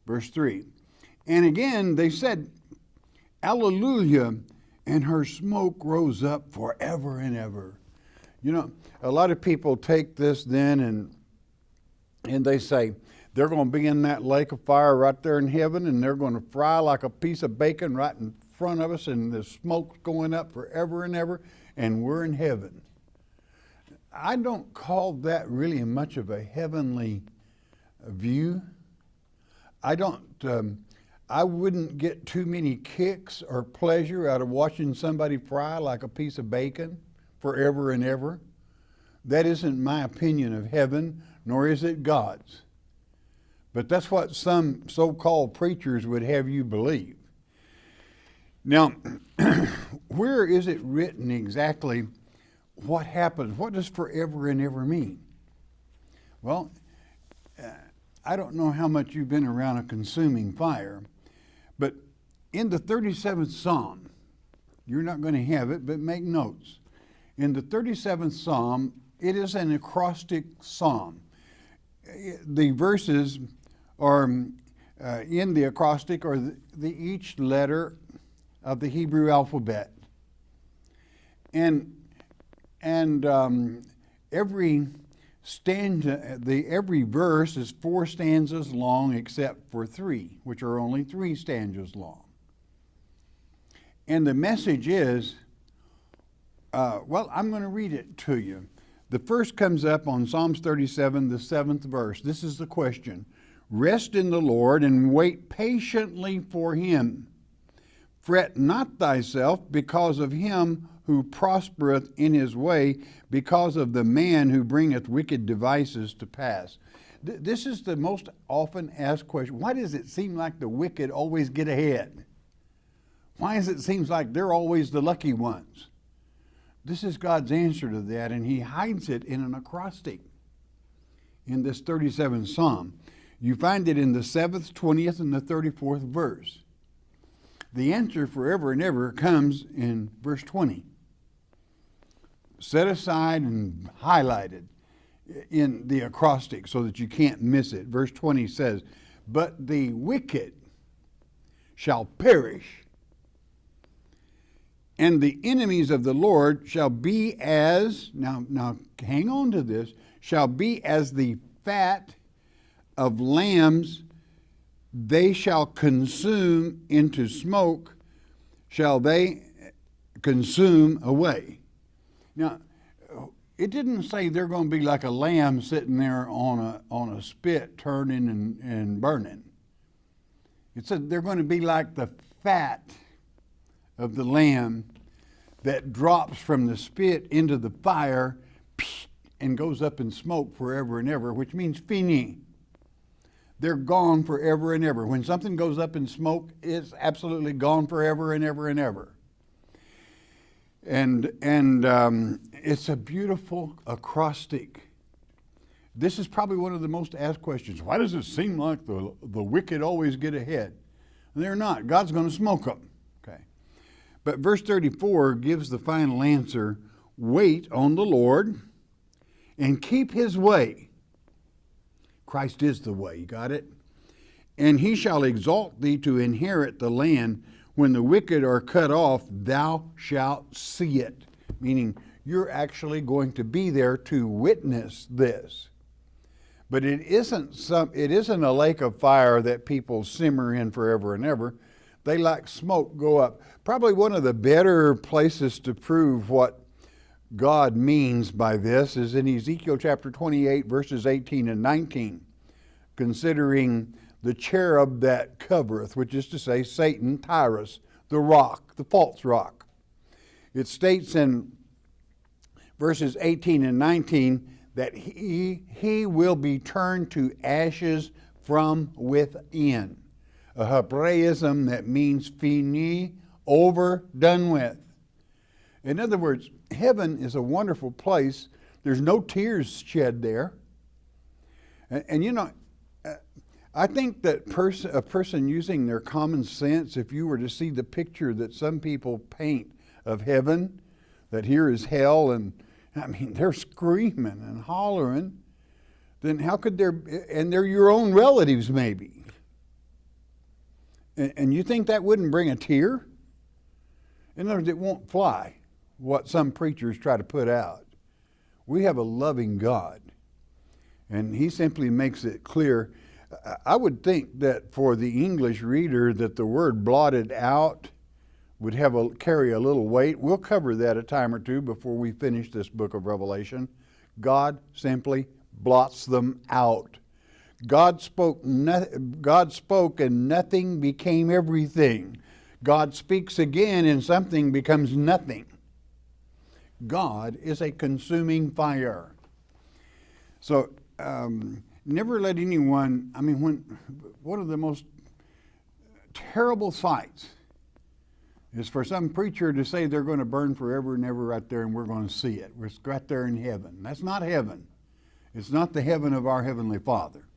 Verse 3. And again they said, Alleluia, and her smoke rose up forever and ever. You know, a lot of people take this then and they say they're going to be in that lake of fire right there in heaven, and they're going to fry like a piece of bacon right in front of us, and the smoke's going up forever and ever, and we're in heaven. I don't call that really much of a heavenly view. I wouldn't get too many kicks or pleasure out of watching somebody fry like a piece of bacon forever and ever. That isn't my opinion of heaven, nor is it God's. But that's what some so-called preachers would have you believe. Now, where is it written exactly what happens? What does forever and ever mean? Well, I don't know how much you've been around a consuming fire, but in the 37th Psalm, you're not going to have it, but make notes. In the 37th Psalm, it is an acrostic psalm. The verses are in the acrostic or each letter of the Hebrew alphabet. And every stanza, every verse is 4 stanzas long except for 3, which are only 3 stanzas long. And the message is, well, I'm going to read it to you. The first comes up on Psalms 37, the 7th verse. This is the question. Rest in the Lord and wait patiently for him. Fret not thyself because of him who prospereth in his way, because of the man who bringeth wicked devices to pass. This is the most often asked question. Why does it seem like the wicked always get ahead? Why does it seem like they're always the lucky ones? This is God's answer to that, and he hides it in an acrostic in this 37th Psalm. You find it in the 7th, 20th, and the 34th verse. The answer forever and ever comes in verse 20. Set aside and highlighted in the acrostic so that you can't miss it. Verse 20 says, but the wicked shall perish, and the enemies of the Lord shall be as, now hang on to this, shall be as the fat of lambs. They shall consume into smoke, shall they consume away. Now, it didn't say they're going to be like a lamb sitting there on a spit turning and burning. It said they're going to be like the fat of the lamb that drops from the spit into the fire and goes up in smoke forever and ever, which means fini. They're gone forever and ever. When something goes up in smoke, it's absolutely gone forever and ever and ever. And it's a beautiful acrostic. This is probably one of the most asked questions. Why does it seem like the wicked always get ahead? They're not. God's going to smoke them. Okay. But verse 34 gives the final answer. Wait on the Lord and keep his way. Christ is the way. You got it? And he shall exalt thee to inherit the land. When the wicked are cut off, thou shalt see it. Meaning you're actually going to be there to witness this. But it isn't a lake of fire that people simmer in forever and ever. They like smoke go up. Probably one of the better places to prove what God means by this is in Ezekiel chapter 28, verses 18 and 19, considering the cherub that covereth, which is to say Satan, Tyrus, the rock, the false rock. It states in verses 18 and 19 that he will be turned to ashes from within. A Hebraism that means fini, over, done with. In other words, heaven is a wonderful place. There's no tears shed there. And you know, I think that a person using their common sense, if you were to see the picture that some people paint of heaven, that here is hell, and I mean, they're screaming and hollering, then how could and they're your own relatives maybe. And you think that wouldn't bring a tear? In other words, it won't fly, what some preachers try to put out. We have a loving God, and he simply makes it clear. I would think that for the English reader that the word blotted out would carry a little weight. We'll cover that a time or two before we finish this book of Revelation. God simply blots them out. God spoke and nothing became everything. God speaks again and something becomes nothing. God is a consuming fire. So never let anyone, one of the most terrible sights is for some preacher to say they're going to burn forever and ever right there and we're going to see it. We're right there in heaven. That's not heaven. It's not the heaven of our Heavenly Father.